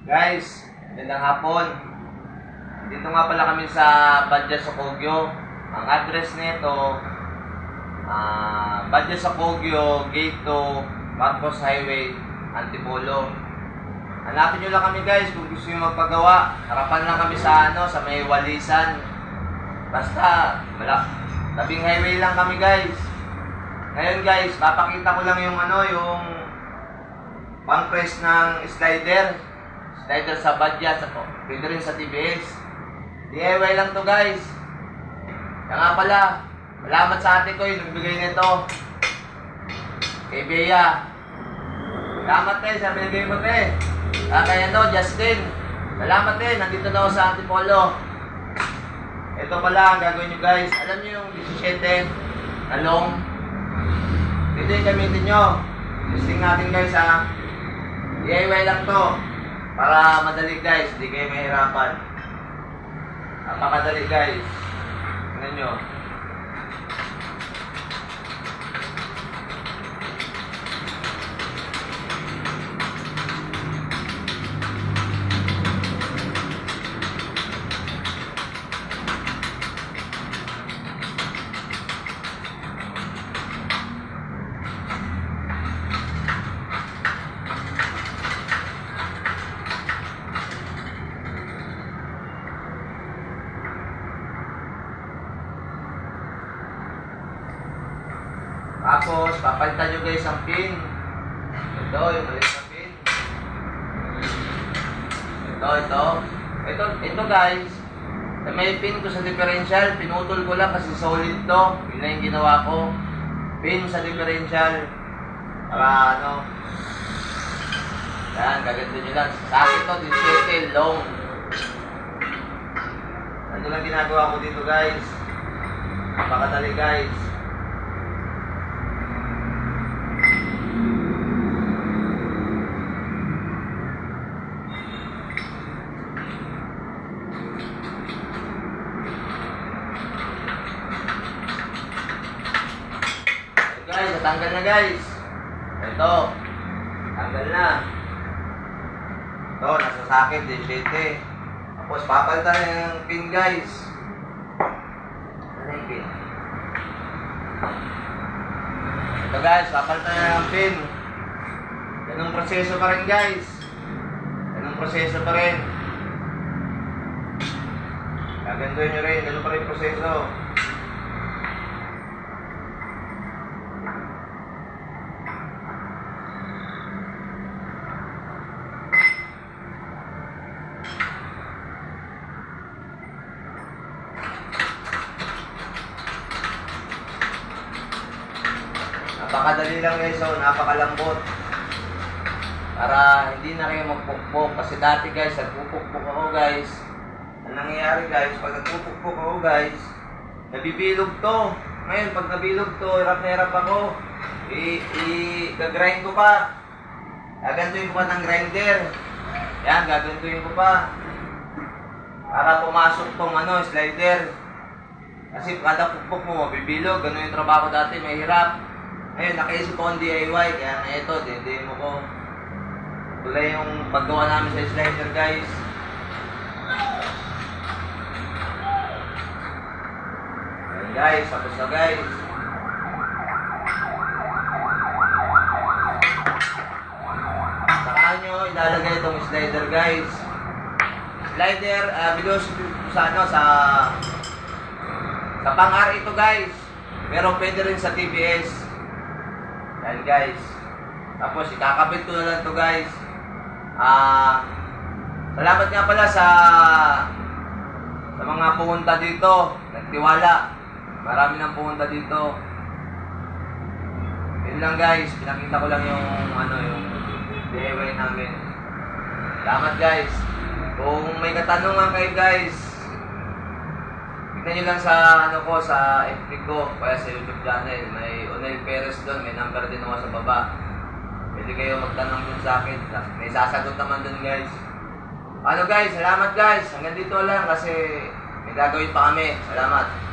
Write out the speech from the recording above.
Guys, magandang hapon. Dito nga pala kami sa Badya Socogyo. Ang address nito, Badya Socogyo, Gate 2, Marcos Highway, Antipolo. Hanapin nyo lang kami guys kung gusto nyo magpagawa. Harapan lang kami sa sa may Walisan. Basta, tabing highway lang kami guys. Ngayon guys, papakita ko lang yung yung pang-press ng slider sa Badya, pwede rin sa TBS. DIY lang to guys. Kaya nga pala, salamat sa ate ko yung nagbigay nito. Kay Bea. Salamat sa binigay mo kaya Justin. Salamat nandito na ako sa Antipolo. Ito pala ang gagawin nyo guys. Alam nyo yung 17 na long. Dito yung gamitin nyo. Testing natin guys DIY lang to. Para madali guys, hindi kayo mahirapan. Napakadali guys. Tingnan nyo. Tapos, papalitan nyo guys ang pin. Ito, yung maliit na pin. Ito guys. May pin ko sa differential. Pinutol ko lang kasi solid to. Yun lang yung ginawa ko. Pin sa differential. Para yan, gaganto nyo lang. Sa akin to, 17 long. Ano lang ginagawa ko dito guys. Napakadali guys. Guys, natanggal na guys. Ito. Tanggal na. Ito, nasa sakit, 17. Tapos, papalitan na yung pin guys. Ano yung pin? Ito guys, papalitan na yung pin. Ganong proseso pa rin guys. Ganong proseso pa rin. Gagantuin nyo rin, ganun pa rin proseso. Napakadali lang guys, napakalambot. Para hindi na kayo magpukpok. Kasi dati guys, nagpupukpok ako guys. Ang nangyayari guys, pag nagpupukpok ako guys, nabibilog to. Ngayon, pag nabilog to, hirap na hirap ako. Gagrind ko pa. Gagantuin ko pa ng grinder. Yan, gagantuin ko pa. Para pumasok tong slider. Kasi kada pukpok mo, mabibilog. Ganun yung trabaho dati, mahirap. Ngayon, nakaisip ko ang DIY, kaya na ito, demo ko. Tulay yung paggawa namin sa slider, guys. Ayan, guys, tapos na, guys. Saka nyo ilalagay itong slider, guys. Slider, video sa pang-R ito, guys. Pero pwede rin sa TBS. Yan guys. Tapos ikakabit ko na lang to guys. Salamat nga pala sa mga pumunta dito. Nagtiwala. Marami nang pumunta dito. Yun lang guys. Pinakita ko lang yung yung DIY namin. Salamat guys. Kung may katanungan kayo guys, tignan nyo lang sa sa FB ko, kaya sa YouTube channel. May Onel Perez doon, may number din ako sa baba. Pwede kayo magtanong dun sa akin. May sasagot naman dun guys. Guys, salamat guys. Hanggang dito lang kasi may gagawin pa kami. Salamat.